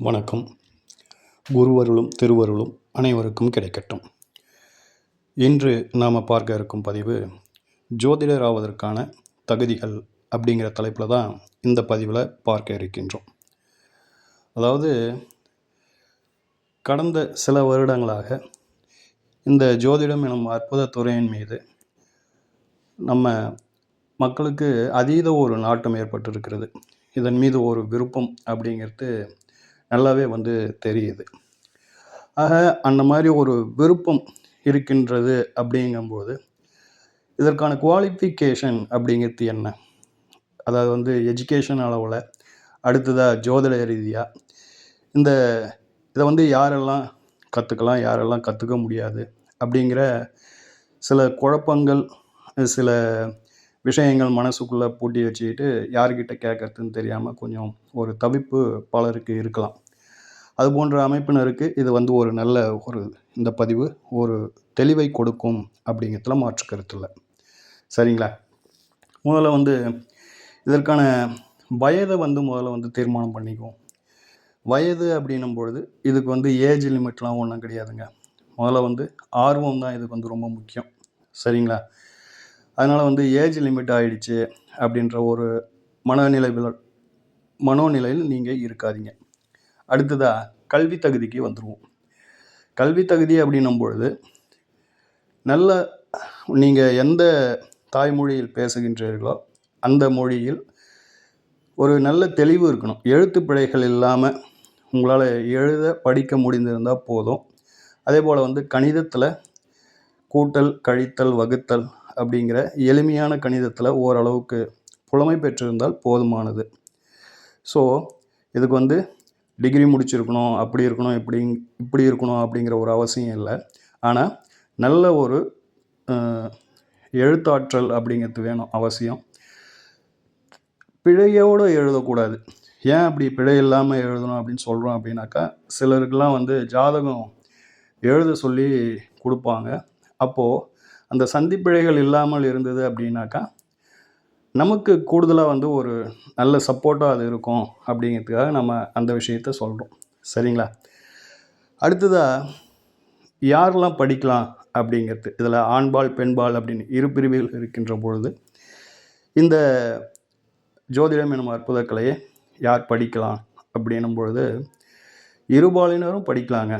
வணக்கம். குருவருளும் திருவருளும் அனைவருக்கும் கிடைக்கட்டும். இன்று நாம் பார்க்க இருக்கும் பதிவு ஜோதிடர் ஆவதற்கான தகுதிகள் அப்படிங்கிற தலைப்பில் தான் இந்த பதிவில் பார்க்க இருக்கின்றோம். அதாவது கடந்த சில வருடங்களாக இந்த ஜோதிடம் எனும் அற்புத துறையின் மீது நம்ம மக்களுக்கு அதீத ஒரு நாட்டம் ஏற்பட்டிருக்கிறது. இதன் மீது ஒரு விருப்பம் அப்படிங்கிறது நல்லாவே தெரியுது. ஆக அந்த மாதிரி ஒரு விருப்பம் இருக்கின்றது அப்படிங்கும்போது இதற்கான குவாலிஃபிகேஷன் அப்படிங்கிறது என்ன? அதாவது எஜுகேஷன் அளவில், அடுத்ததாக ஜோதிட ரீதியாக இதை யாரெல்லாம் கற்றுக்கலாம், யாரெல்லாம் கற்றுக்க முடியாது அப்படிங்கிற சில குழப்பங்கள், சில விஷயங்கள் மனசுக்குள்ளே பூட்டி வச்சுக்கிட்டு யார்கிட்ட கேட்கறதுன்னு தெரியாமல் கொஞ்சம் ஒரு தவிப்பு பலருக்கு இருக்கலாம். அது போன்ற அமைப்பினருக்கு இது ஒரு நல்ல இந்த பதிவு ஒரு தெளிவை கொடுக்கும் அப்படிங்கிறதுல மாற்று கருத்து இல்லை. சரிங்களா? முதல்ல இதற்கான வயதை முதல்ல தீர்மானம் பண்ணிக்குவோம். வயது அப்படின்னும் பொழுது இதுக்கு ஏஜ் லிமிட்லாம் ஒன்றும் கிடையாதுங்க. முதல்ல ஆர்வம் தான் இதுக்கு ரொம்ப முக்கியம். சரிங்களா? அதனால் ஏஜ் லிமிட் ஆகிடுச்சு அப்படின்ற ஒரு மனோநிலையில் நீங்கள் இருக்காதீங்க. அடுத்ததாக கல்வி தகுதிக்கு வந்துடுவோம். கல்வி தகுதி அப்படின்னும் பொழுது நல்ல நீங்கள் எந்த தாய்மொழியில் பேசுகின்றீர்களோ அந்த மொழியில் ஒரு நல்ல தெளிவு இருக்கணும். எழுத்து பிழைகள் இல்லாமல் உங்களால் எழுத படிக்க முடிந்திருந்தால் போதும். அதே போல் கணிதத்தில் கூட்டல், கழித்தல், வகுத்தல் அப்படிங்கிற எளிமையான கணிதத்தில் ஓரளவுக்கு புலமை பெற்றிருந்தால் போதுமானது. ஸோ இதுக்கு டிகிரி முடிச்சிருக்கணும், அப்படி இருக்கணும், இப்படி இருக்கணும் அப்படிங்கிற ஒரு அவசியம் இல்லை. ஆனால் நல்ல ஒரு எழுத்தாற்றல் அப்படிங்கிறது வேணும் அவசியம். பிழையோடு எழுதக்கூடாது. ஏன் அப்படி பிழை இல்லாமல் எழுதணும் அப்படின்னு சொல்கிறோம் அப்படின்னாக்கா, சிலருக்கெல்லாம் ஜாதகம் எழுத சொல்லி கொடுப்பாங்க. அப்போது அந்த சந்திப்பிழைகள் இல்லாமல் இருந்தது அப்படின்னாக்கா நமக்கு கூடுதலாக ஒரு நல்ல சப்போர்ட்டாக அது இருக்கும் அப்படிங்கிறதுக்காக நம்ம அந்த விஷயத்த சொல்கிறோம். சரிங்களா? அடுத்ததாக யாரெல்லாம் படிக்கலாம் அப்படிங்கிறது, இதில் ஆண்பால் பெண்பால் அப்படின்னு இரு பிரிவுகள் இருக்கின்ற பொழுது இந்த ஜோதிடம் எனும் அற்புத கலையை யார் படிக்கலாம் அப்படின்னும் பொழுது இருபாலினரும் படிக்கலாங்க.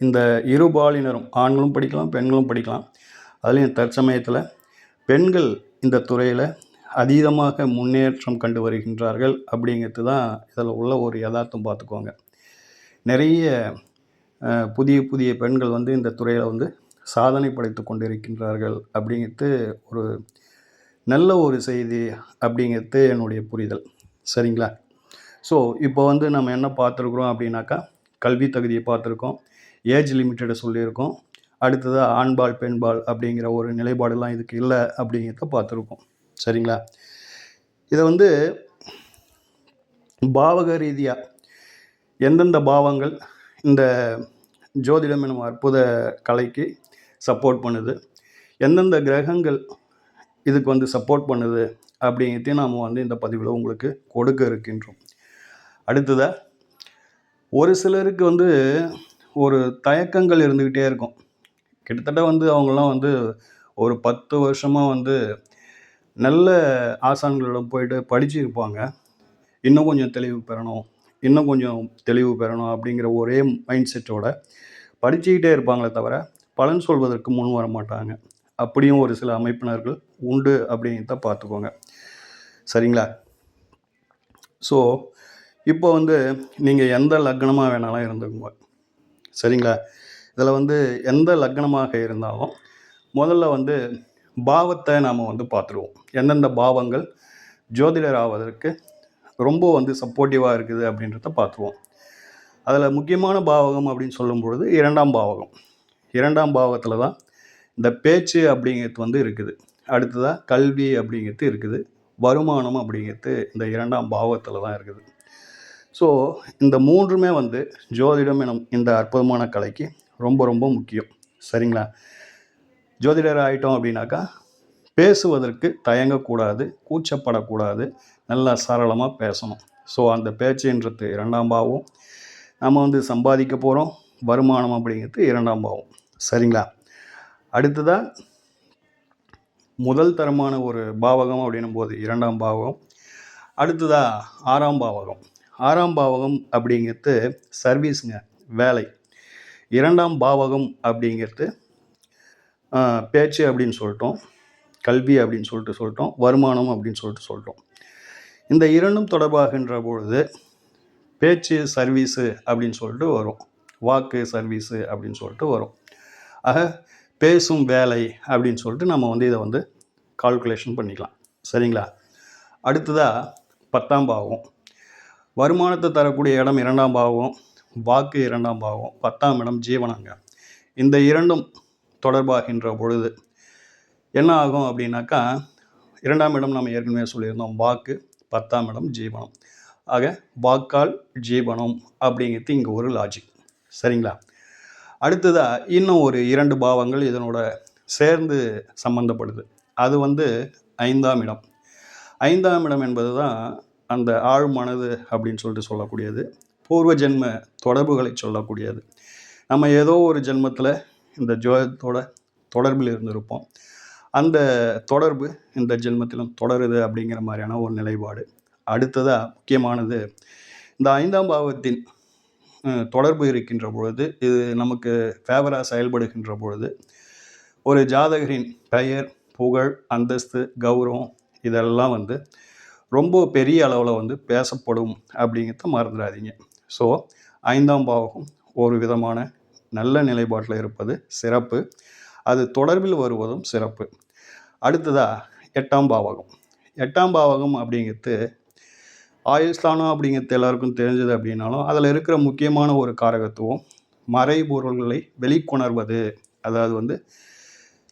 இந்த இருபாலினரும் ஆண்களும் படிக்கலாம், பெண்களும் படிக்கலாம். அதுலேயும் தற்சமயத்தில் பெண்கள் இந்த துறையில் அதீதமாக முன்னேற்றம் கண்டு வருகின்றார்கள் அப்படிங்கிறது தான் இதில் உள்ள ஒரு யதார்த்தம். பார்த்துக்கோங்க. நிறைய புதிய புதிய பெண்கள் இந்த துறையில் சாதனை படைத்து கொண்டிருக்கின்றார்கள் அப்படிங்கிறது ஒரு நல்ல ஒரு செய்தி அப்படிங்கிறது என்னுடைய புரிதல். சரிங்களா? ஸோ இப்போ நம்ம என்ன பார்த்துருக்குறோம் அப்படின்னாக்கா, கல்வி தகுதியை பார்த்துருக்கோம், ஏஜ் லிமிட்டடை சொல்லியிருக்கோம், அடுத்ததாக ஆண்பால் பெண்பால் அப்படிங்கிற ஒரு நிலைப்பாடெல்லாம் இதுக்கு இல்லை அப்படிங்கிறத பார்த்துருக்கோம். சரிங்களா? இதை பாவக ரீதியாக எந்தெந்த பாவங்கள் இந்த ஜோதிடம் எனும் அற்புத கலைக்கு சப்போர்ட் பண்ணுது, எந்தெந்த கிரகங்கள் இதுக்கு சப்போர்ட் பண்ணுது அப்படிங்கிறதையும் நாம் இந்த பதிவில் உங்களுக்கு கொடுக்க இருக்கின்றோம். அடுத்ததாக ஒரு சிலருக்கு ஒரு தயக்கங்கள் இருந்துக்கிட்டே இருக்கும். கிட்டத்தட்ட அவங்களாம் ஒரு 10 வருஷமாக நல்ல ஆசான்களிடம் போயிட்டு படிச்சிருப்பாங்க. இன்னும் கொஞ்சம் தெளிவு பெறணும் அப்படிங்கிற ஒரே மைண்ட் செட்டோட படிச்சுக்கிட்டே இருப்பாங்களே தவிர பலன் சொல்வதற்கு முன் வர மாட்டாங்க. அப்படியும் ஒரு சில அமைப்பினர்கள் உண்டு அப்படிங்கிறத பார்த்துக்கோங்க. சரிங்களா? ஸோ இப்போ நீங்கள் எந்த லக்னமாக வேணாலும் இருந்துக்குங்க. சரிங்களா? இதில் எந்த லக்னமாக இருந்தாலும் முதல்ல பாவத்தை நாம் பார்த்துருவோம். எந்தெந்த பாவங்கள் ஜோதிடர் ஆவதற்கு ரொம்ப சப்போர்ட்டிவாக இருக்குது அப்படின்றத பார்த்துருவோம். அதில் முக்கியமான பாவகம் அப்படின்னு சொல்லும்பொழுது 2ஆம் பாவகம். 2ஆம் பாவத்தில் தான் இந்த பேச்சு அப்படிங்கிறது இருக்குது. அடுத்ததாக கல்வி அப்படிங்கிறது இருக்குது. வருமானம் அப்படிங்கிறது இந்த 2ஆம் பாவத்தில் தான் இருக்குது. ஸோ இந்த மூன்றுமே ஜோதிடம் எனும் இந்த அற்புதமான கலைக்கு ரொம்ப ரொம்ப முக்கியம். சரிங்களா? ஜோதிடர் ஆகிட்டோம் அப்படின்னாக்கா பேசுவதற்கு தயங்கக்கூடாது, கூச்சப்படக்கூடாது, நல்லா சரளமாக பேசணும். ஸோ அந்த பேச்சுன்றது 2ஆம் பாவம். நம்ம வந்து சம்பாதிக்க போகிறோம், வருமானம் அப்படிங்கிறது 2ஆம் பாவம். சரிங்களா? அடுத்ததாக முதல் தரமான ஒரு பாவகம் அப்படின்னும் போது 2ஆம் பாவகம். அடுத்ததாக 6ஆம் பாவகம். 6ஆம் பாவகம் அப்படிங்கிறது சர்வீஸுங்க, வேலை. 2ஆம் பாவகம் அப்படிங்கிறது பேச்சு அப்படின்னு சொல்லிட்டோம், கல்வி அப்படின்னு சொல்லிட்டோம், வருமானம் அப்படின்னு சொல்லிட்டோம். இந்த இரண்டும் தொடர்பாகின்ற பொழுது பேச்சு சர்வீஸு அப்படின்னு சொல்லிட்டு வரும், வாக்கு சர்வீஸு அப்படின்னு சொல்லிட்டு வரும். ஆக பேசும் வேலை அப்படின்னு சொல்லிட்டு நம்ம வந்து இதை வந்து கால்குலேஷன் பண்ணிக்கலாம். சரிங்களா? அடுத்ததாக 10ஆம் பாவம். வருமானத்தை தரக்கூடிய இடம் 2ஆம் பாவம், வாக்கு 2ஆம் பாவம், 10ஆம் இடம் ஜீவனங்க. இந்த இரண்டும் தொடர்பாகின்ற பொழுது என்ன ஆகும் அப்படின்னாக்கா, 2ஆம் இடம் நம்ம ஏற்கனவே சொல்லியிருந்தோம், வாக்கு, 10ஆம் இடம் ஜீவனம். ஆக வாக்கால் ஜீவனம் அப்படிங்கிறது இங்கே ஒரு லாஜிக். சரிங்களா? அடுத்ததாக இன்னும் ஒரு 2 பாவங்கள் இதனோட சேர்ந்து சம்பந்தப்படுது. அது வந்து 5ஆம் இடம். 5ஆம் இடம் என்பது தான் அந்த ஆழ் மனது அப்படின்னு சொல்லிட்டு சொல்லக்கூடியது, பூர்வ ஜென்ம தொடர்புகளை சொல்லக்கூடியது. நம்ம ஏதோ ஒரு ஜென்மத்தில் இந்த ஜோதிடத்தோட தொடர்பில் இருந்திருப்போம். அந்த தொடர்பு இந்த ஜென்மத்திலும் தொடருது அப்படிங்கிற மாதிரியான ஒரு நிலைப்பாடு. அடுத்ததாக முக்கியமானது, இந்த 5ஆம் பாவத்தின் தொடர்பு இருக்கின்ற பொழுது, இது நமக்கு ஃபேவராக செயல்படுகின்ற பொழுது ஒரு ஜாதகரின் பெயர், புகழ், அந்தஸ்து, கௌரவம் இதெல்லாம் வந்து ரொம்ப பெரிய அளவில் வந்து பேசப்படும் அப்படிங்கிறத மறந்துடாதீங்க. ஸோ 5ஆம் பாவகம் ஒரு விதமான நல்ல நிலைப்பாட்டில் இருப்பது சிறப்பு, அது தொடர்பில் வருவதும் சிறப்பு. அடுத்ததாக 8ஆம் பாவகம். 8ஆம் பாவகம் அப்படிங்கிறது ஆயுஸ்தானம் அப்படிங்கிறது எல்லாருக்கும் தெரிஞ்சது அப்படின்னாலும், அதில் இருக்கிற முக்கியமான ஒரு காரகத்துவம் மறைபொருள்களை வெளிக்கொணர்வது. அதாவது வந்து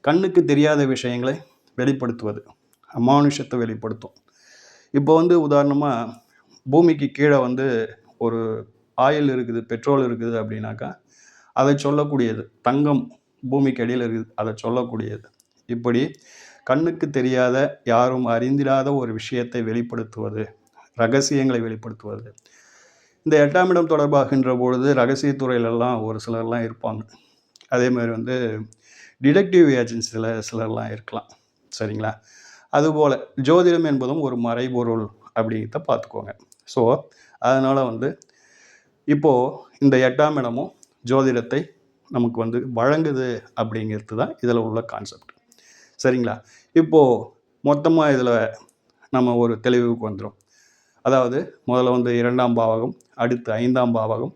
கண்ணுக்கு தெரியாத விஷயங்களை வெளிப்படுத்துவது, அமானுஷத்தை வெளிப்படுத்தும். இப்போ வந்து உதாரணமாக பூமிக்கு கீழே வந்து ஒரு ஆயில் இருக்குது, பெட்ரோல் இருக்குது அப்படின்னாக்கா அதை சொல்லக்கூடியது. தங்கம் பூமிக்கு அடியில் இருக்குது, அதை சொல்லக்கூடியது. இப்படி கண்ணுக்கு தெரியாத, யாரும் அறிந்திராத ஒரு விஷயத்தை வெளிப்படுத்துவது, ரகசியங்களை வெளிப்படுத்துவது. இந்த 8ஆம் இடம் தொடர்பாகின்ற பொழுது ரகசியத்துறையிலெல்லாம் ஒரு சிலர்லாம் இருப்பாங்க. அதே மாதிரி வந்து டிடெக்டிவ் ஏஜென்சியில் சிலர்லாம் இருக்கலாம். சரிங்களா? அதுபோல் ஜோதிடம் என்பதும் ஒரு மறைபொருள் அப்படிங்கிறத பார்த்துக்கோங்க. ஸோ அதனால் வந்து இப்போது இந்த 8ஆம் இடமும் ஜோதிடத்தை நமக்கு வந்து வழங்குது அப்படிங்கிறது தான் இதில் உள்ள கான்செப்ட். சரிங்களா? இப்போது மொத்தமாக இதில் நம்ம ஒரு தெளிவுக்கு வந்துடும். அதாவது முதல்ல வந்து 2ஆம் பாவகம், அடுத்து 5ஆம் பாவகம்,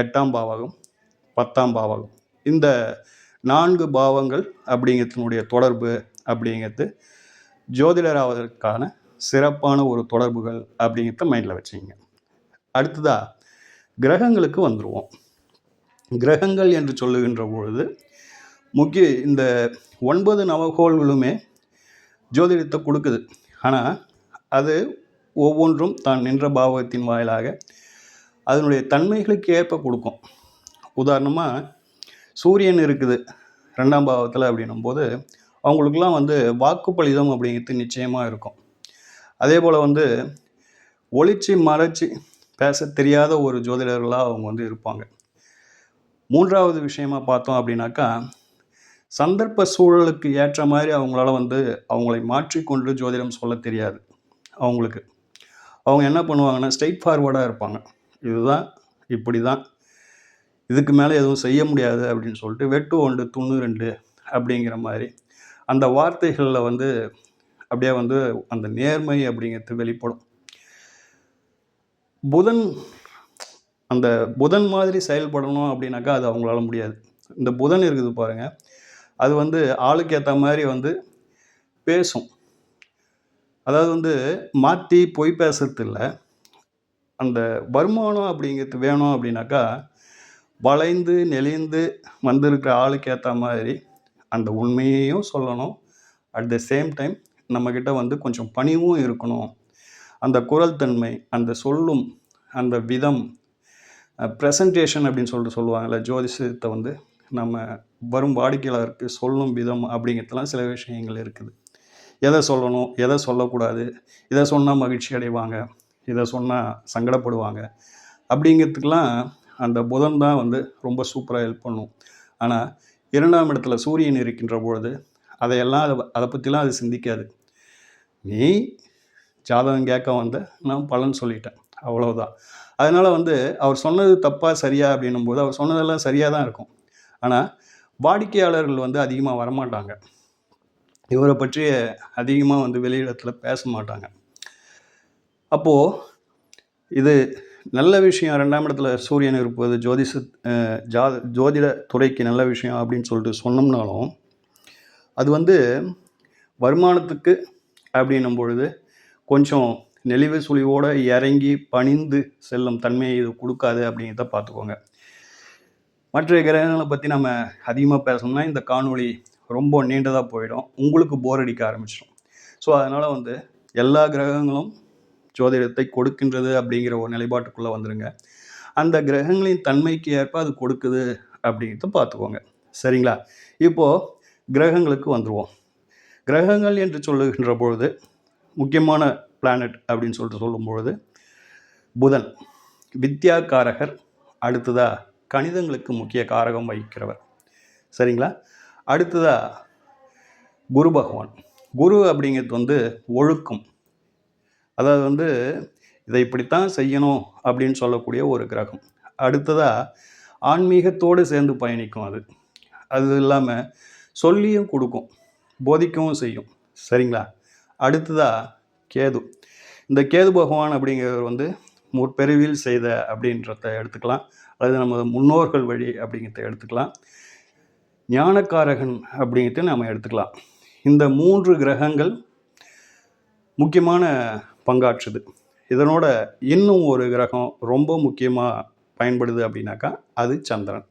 8ஆம் பாவகம், 10ஆம் பாவகம். இந்த 4 பாவங்கள் அப்படிங்கிறதுனுடைய தொடர்பு அப்படிங்கிறது ஜோதிடர் ஆவதற்கான சிறப்பான ஒரு தொடர்புகள் அப்படிங்கிறத மைண்டில் வச்சுங்க. அடுத்ததாக கிரகங்களுக்கு வந்துடுவோம். கிரகங்கள் என்று சொல்லுகின்ற பொழுது இந்த 9 நவகோள்களுமே ஜோதிடத்தை கொடுக்குது. ஆனால் அது ஒவ்வொன்றும் தான் நின்ற பாவகத்தின் வாயிலாக அதனுடைய தன்மைகளுக்கு ஏற்ப கொடுக்கும். உதாரணமாக சூரியன் இருக்குது 2ஆம் பாவத்தில் அப்படின்னும் போது அவங்களுக்கெல்லாம் வந்து வாக்குப்பளிதம் அப்படிங்கிறது நிச்சயமாக இருக்கும். அதே போல் வந்து ஒளிச்சு மறைச்சி பேச தெரியாத ஒரு ஜோதிடர்களாக அவங்க வந்து இருப்பாங்க. 3வது விஷயமா பார்த்தோம் அப்படின்னாக்கா, சந்தர்ப்ப சூழலுக்கு ஏற்ற மாதிரி அவங்களால வந்து அவங்களை மாற்றிக்கொண்டு ஜோதிடம் சொல்ல தெரியாது அவங்களுக்கு. அவங்க என்ன பண்ணுவாங்கன்னா, ஸ்ட்ரெயிட் ஃபார்வர்டாக இருப்பாங்க. இதுதான், இப்படி தான், இதுக்கு மேலே எதுவும் செய்ய முடியாது அப்படின்னு சொல்லிட்டு வெட்டு 1 துண்ணு 2 அப்படிங்கிற மாதிரி அந்த வார்த்தைகளில் வந்து அப்படியே வந்து அந்த நேர்மை அப்படிங்கிறது வெளிப்படும். அந்த புதன் மாதிரி செயல்படணும் அப்படின்னாக்கா அது அவங்களால முடியாது. இந்த புதன் இருக்குது பாருங்கள், அது வந்து ஆளுக்கு ஏற்ற மாதிரி வந்து பேசும். அதாவது வந்து மாற்றி பொய் பேசுறது இல்லை. அந்த வருமானம் அப்படிங்கிறது வேணும் அப்படின்னாக்கா வளைந்து நெளிந்து வந்திருக்கிற ஆளுக்கு ஏற்ற மாதிரி அந்த உண்மையையும் சொல்லணும். அட் த சேம் டைம் நம்மக்கிட்ட வந்து கொஞ்சம் பணிவும் இருக்கணும். அந்த குரல் தன்மை, அந்த சொல்லும் அந்த விதம், ப்ரெசன்டேஷன் அப்படின்னு சொல்லிட்டு சொல்லுவாங்கள்ல, ஜோதிஷத்தை வந்து நம்ம வரும் வாடிக்கையாளருக்கு சொல்லும் விதம் அப்படிங்கிறதுலாம் சில விஷயங்கள் இருக்குது. எதை சொல்லணும், எதை சொல்லக்கூடாது, இதை சொன்னால் மகிழ்ச்சி அடைவாங்க, இதை சொன்னால் சங்கடப்படுவாங்க அப்படிங்கிறதுக்கெலாம் அந்த புதன் தான் வந்து ரொம்ப சூப்பராக ஹெல்ப் பண்ணும். ஆனால் 2ஆம் இடத்துல சூரியன் இருக்கின்ற பொழுது அதையெல்லாம் அதை பற்றிலாம் அது சிந்திக்காது. நீ ஜாதகம் கேட்க வந்த, நான் பலன் சொல்லிட்டேன், அவ்வளவுதான். அதனால் வந்து அவர் சொன்னது தப்பா சரியா அப்படின்னும் போது அவர் சொன்னதெல்லாம் சரியாக தான் இருக்கும். ஆனால் வாடிக்கையாளர்கள் வந்து அதிகமாக வரமாட்டாங்க, இவரை பற்றிய அதிகமாக வந்து வெளியிடத்தில் பேச மாட்டாங்க. அப்போது இது நல்ல விஷயம், 2ஆம் இடத்துல சூரியன் இருப்பது ஜோதிட துறைக்கு நல்ல விஷயம் அப்படின்னு சொல்லிட்டு சொன்னோம்னாலும் அது வந்து வருமானத்துக்கு அப்படின்னும் பொழுது கொஞ்சம் நெளிவு சுழிவோடு இறங்கி பணிந்து செல்லும் தன்மையை இது கொடுக்காது அப்படிங்கிறத பார்த்துக்கோங்க. மற்ற கிரகங்களை பற்றி நம்ம அதிகமாக பேசணும்னா இந்த காணொளி ரொம்ப நீண்டதாக போயிடும், உங்களுக்கு போர் அடிக்க ஆரம்பிச்சிடும். ஸோ அதனால் வந்து எல்லா கிரகங்களும் ஜோதிடத்தை கொடுக்கின்றது அப்படிங்கிற ஒரு நிலைப்பாட்டுக்குள்ளே வந்துடுங்க. அந்த கிரகங்களின் தன்மைக்கு ஏற்ப அது கொடுக்குது அப்படிங்கிறத பார்த்துக்கோங்க. சரிங்களா? இப்போது கிரகங்களுக்கு வந்துடுவோம். கிரகங்கள் என்று சொல்லுகின்ற பொழுது முக்கியமான பிளானட் அப்படின்னு சொல்லிட்டு சொல்லும்பொழுது புதன் வித்யா காரகர், அடுத்ததாக கணிதங்களுக்கு முக்கிய காரகம் வகிக்கிறவர். சரிங்களா? அடுத்ததாக குரு பகவான். குரு அப்படிங்கிறது வந்து ஒழுக்கம், அதாவது வந்து இதை இப்படித்தான் செய்யணும் அப்படின்னு சொல்லக்கூடிய ஒரு கிரகம். அடுத்ததாக ஆன்மீகத்தோடு சேர்ந்து பயணிக்கும். அது இல்லாமல் சொல்லியும் கொடுக்கும், போதிக்கவும் செய்யும். சரிங்களா? அடுத்ததாக கேது. இந்த கேது பகவான் அப்படிங்கிறவர் வந்து முற்பிறவியில் செய்த அப்படின்றத எடுத்துக்கலாம், அல்லது நம்ம முன்னோர்கள் வழி அப்படிங்கிறத எடுத்துக்கலாம், ஞானக்காரகன் அப்படிங்கிறத நம்ம எடுத்துக்கலாம். இந்த 3 கிரகங்கள் முக்கியமான பங்காற்றுது. இதனோட இன்னும் ஒரு கிரகம் ரொம்ப முக்கியமாக பயன்படுது அப்படின்னாக்கா அது சந்திரன்.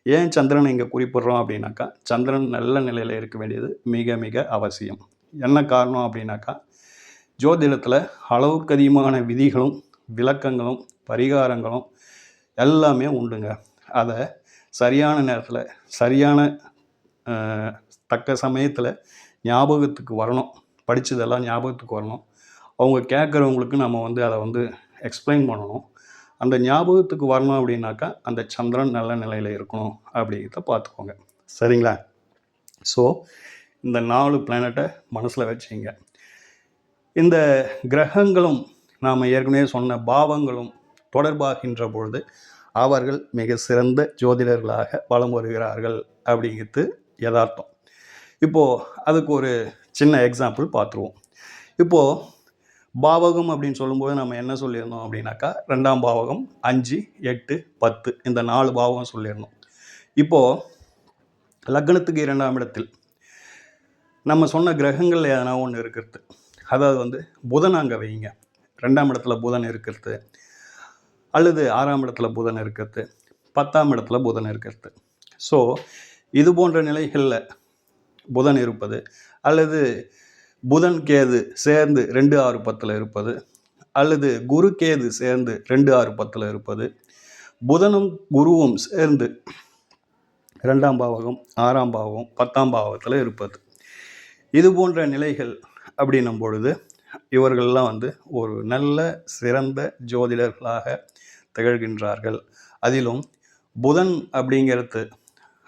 ஏன் சந்திரன் இங்கே குறிப்பிட்றோம் அப்படின்னாக்கா, சந்திரன் நல்ல நிலையில் இருக்க வேண்டியது மிக மிக அவசியம். என்ன காரணம் அப்படின்னாக்கா, ஜோதிடத்தில் அளவுக்கு அதிகமான விதிகளும் விளக்கங்களும் பரிகாரங்களும் எல்லாமே உண்டுங்க. அதை சரியான நேரத்தில் சரியான தக்க சமயத்தில் ஞாபகத்துக்கு வரணும், படித்ததெல்லாம் ஞாபகத்துக்கு வரணும். அவங்க கேட்குறவங்களுக்கு நம்ம வந்து அதை வந்து எக்ஸ்பிளைன் பண்ணணும். அந்த ஞாபகத்துக்கு வரணும் அப்படின்னாக்கா அந்த சந்திரன் நல்ல நிலையில் இருக்கணும் அப்படிங்கிறத பார்த்துக்கோங்க. சரிங்களா? ஸோ இந்த 4 பிளானட்டை மனசில் வச்சுங்க. இந்த கிரகங்களும் நாம் ஏற்கனவே சொன்ன பாவங்களும் தொடர்பாகின்ற பொழுது அவர்கள் மிக சிறந்த ஜோதிடர்களாக வலம் வருகிறார்கள் அப்படிங்கிறது யதார்த்தம். இப்போது அதுக்கு ஒரு சின்ன எக்ஸாம்பிள் பார்த்துருவோம். இப்போது பாவகம் அப்படின்னு சொல்லும்போது நம்ம என்ன சொல்லியிருந்தோம் அப்படின்னாக்கா, 2ஆம் பாவகம் 5, 8, 10 இந்த 4 பாவகம் சொல்லியிருந்தோம். இப்போது லக்னத்துக்கு 2ஆம் இடத்தில் நம்ம சொன்ன கிரகங்கள் எதனா ஒன்று இருக்கிறது, அதாவது வந்து புதன் அங்கே வைங்க, 2ஆம் இடத்துல புதன் இருக்கிறது, அல்லது 6ஆம் இடத்துல புதன் இருக்கிறது, 10ஆம் இடத்துல புதன் இருக்கிறது. ஸோ இது போன்ற நிலைகளில் புதன் இருப்பது, அல்லது புதன் கேது சேர்ந்து 2, 6, 10 இருப்பது, அல்லது குரு கேது சேர்ந்து 2, 6, 10 இருப்பது, புதனும் குருவும் சேர்ந்து 2ஆம் பாவகம் 6ஆம் பாவகம் 10ஆம் பாவத்தில் இருப்பது, இது போன்ற நிலைகள் அப்படின்னும் பொழுது இவர்கள்லாம் வந்து ஒரு நல்ல சிறந்த ஜோதிடர்களாக திகழ்கின்றார்கள். அதிலும் புதன் அப்படிங்கிறது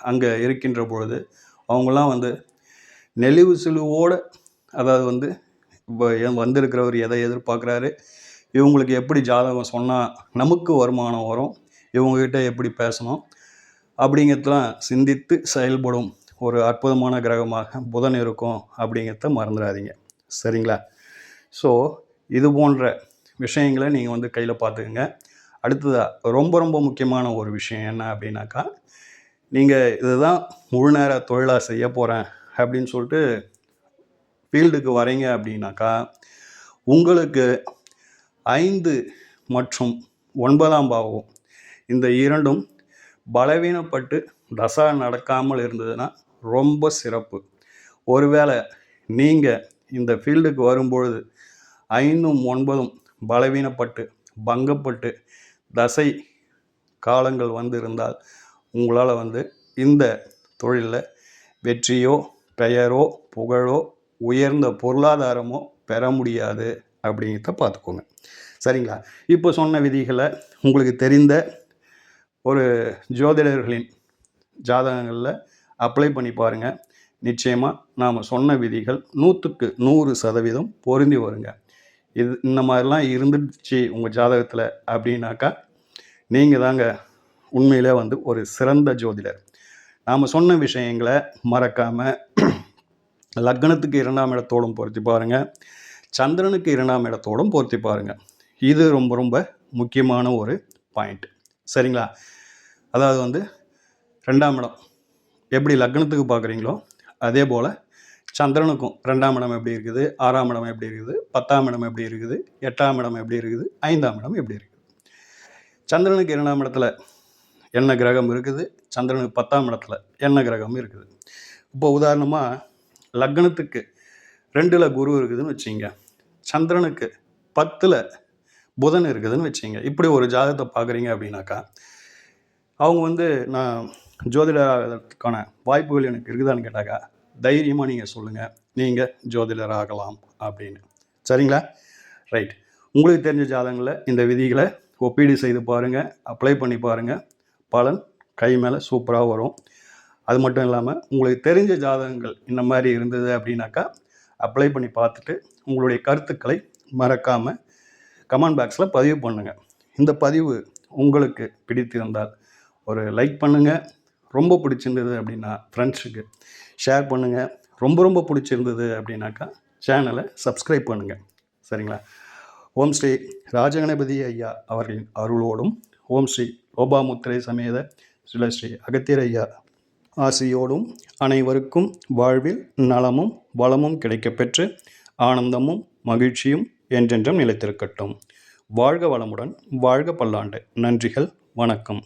அங்கே இருக்கின்ற பொழுது அவங்களாம் வந்து நெளிவு சுழிவோடு, அதாவது வந்து வந்திருக்கிறவர் எதை எதிர்பார்க்குறாரு, இவங்களுக்கு எப்படி ஜாதகம் சொன்னால் நமக்கு வருமானம் வரும், இவங்ககிட்ட எப்படி பேசணும் அப்படிங்கிறதெல்லாம் சிந்தித்து செயல்படும் ஒரு அற்புதமான கிரகமாக புதன் இருக்கும் அப்படிங்கிறத மறந்துடாதீங்க. சரிங்களா? ஸோ இது போன்ற விஷயங்களை நீங்கள் வந்து கையில் பார்த்துக்குங்க. அடுத்ததாக ரொம்ப ரொம்ப முக்கியமான ஒரு விஷயம் என்ன அப்படின்னாக்கா, நீங்கள் இதுதான் முழு நேர தொழிலாக செய்ய போகிறேன் அப்படின்னு சொல்லிட்டு ஃபீல்டுக்கு வரீங்க அப்படின்னாக்கா, உங்களுக்கு 5 மற்றும் 9ஆம் பாவம் இந்த இரண்டும் பலவீனப்பட்டு தசா நடக்காமல் இருந்ததுன்னா ரொம்ப சிறப்பு. ஒருவேளை நீங்கள் இந்த ஃபீல்டுக்கு வரும்பொழுது 5ம் 9ம் பலவீனப்பட்டு பங்கப்பட்டு தசை காலங்கள் வந்து இருந்தால் உங்களால் வந்து இந்த தொழிலில் வெற்றியோ பெயரோ புகழோ உயர்ந்த பொருளாதாரமோ பெற முடியாது அப்படிங்கிறத பார்த்துக்கோங்க. சரிங்களா? இப்போ சொன்ன விதிகளை உங்களுக்கு தெரிந்த ஒரு ஜோதிடர்களின் ஜாதகங்களில் அப்ளை பண்ணி பாருங்கள். நிச்சயமாக நாம் சொன்ன விதிகள் 100க்கு 100% பொருந்தி வருங்க. இது இந்த மாதிரிலாம் இருந்துச்சு உங்கள் ஜாதகத்தில் அப்படின்னாக்கா நீங்கள் தாங்க உண்மையிலே வந்து ஒரு சிறந்த ஜோதிடர். நாம் சொன்ன விஷயங்களை மறக்காமல் லக்னத்துக்கு 2ஆம் இடத்தோடும் பொருத்தி பாருங்கள், சந்திரனுக்கு 2ஆம் இடத்தோடும் பொருத்தி பாருங்கள். இது ரொம்ப ரொம்ப முக்கியமான ஒரு பாயிண்ட். சரிங்களா? அதாவது வந்து 2ஆம் இடம் எப்படி லக்னத்துக்கு பார்க்குறீங்களோ அதே போல் சந்திரனுக்கும் 2ஆம் இடம் எப்படி இருக்குது, 6ஆம் இடம் எப்படி இருக்குது, 10ஆம் இடம் எப்படி இருக்குது, 8ஆம் இடம் எப்படி இருக்குது, 5ஆம் இடம் எப்படி இருக்குது. சந்திரனுக்கு 2ஆம் இடத்துல என்ன கிரகம் இருக்குது, சந்திரனுக்கு 10ஆம் இடத்துல என்ன கிரகம் இருக்குது. இப்போ உதாரணமாக லக்னத்துக்கு 2ல் குரு இருக்குதுன்னு வச்சிங்க, சந்திரனுக்கு 10ல் புதன் இருக்குதுன்னு வச்சிங்க. இப்படி ஒரு ஜாதகத்தை பார்க்குறீங்க அப்படின்னாக்கா அவங்க வந்து நான் ஜோதிடராகிறதுக்கான வாய்ப்புகள் எனக்கு இருக்குதான்னு கேட்டாக்கா தைரியமாக நீங்கள் சொல்லுங்கள், நீங்கள் ஜோதிடர் ஆகலாம் அப்படின்னு. சரிங்களா? ரைட். உங்களுக்கு தெரிஞ்ச ஜாதகங்களில் இந்த விதிகளை ஒப்பீடு செய்து பாருங்கள், அப்ளை பண்ணி பாருங்கள். பலன் கை மேலே சூப்பராக வரும். அது மட்டும் இல்லாமல் உங்களுக்கு தெரிஞ்ச ஜாதகங்கள் இந்த மாதிரி இருந்தது அப்படின்னாக்கா அப்ளை பண்ணி பார்த்துட்டு உங்களுடைய கருத்துக்களை மறக்காமல் கமெண்ட் பாக்ஸில் பதிவு பண்ணுங்கள். இந்த பதிவு உங்களுக்கு பிடித்திருந்தால் ஒரு லைக் பண்ணுங்கள். ரொம்ப பிடிச்சிருந்தது அப்படின்னா ஃப்ரெண்ட்ஸுக்கு ஷேர் பண்ணுங்கள். ரொம்ப ரொம்ப பிடிச்சிருந்தது அப்படின்னாக்கா சேனலை சப்ஸ்கிரைப் பண்ணுங்கள். சரிங்களா? ஓம் ஸ்ரீ ராஜகணபதி ஐயா அவர்களின் அருளோடும், ஓம் ஸ்ரீ லோபாமுத்திரை சமேத ஸ்ரீ அகத்தியர் ஐயா ஆசியோடும் அனைவருக்கும் வாழ்வில் நலமும் வளமும் கிடைக்கப்பெற்று ஆனந்தமும் மகிழ்ச்சியும் என்றென்றும் நிலைத்திருக்கட்டும். வாழ்க வளமுடன், வாழ்க பல்லாண்டு. நன்றிகள், வணக்கம்.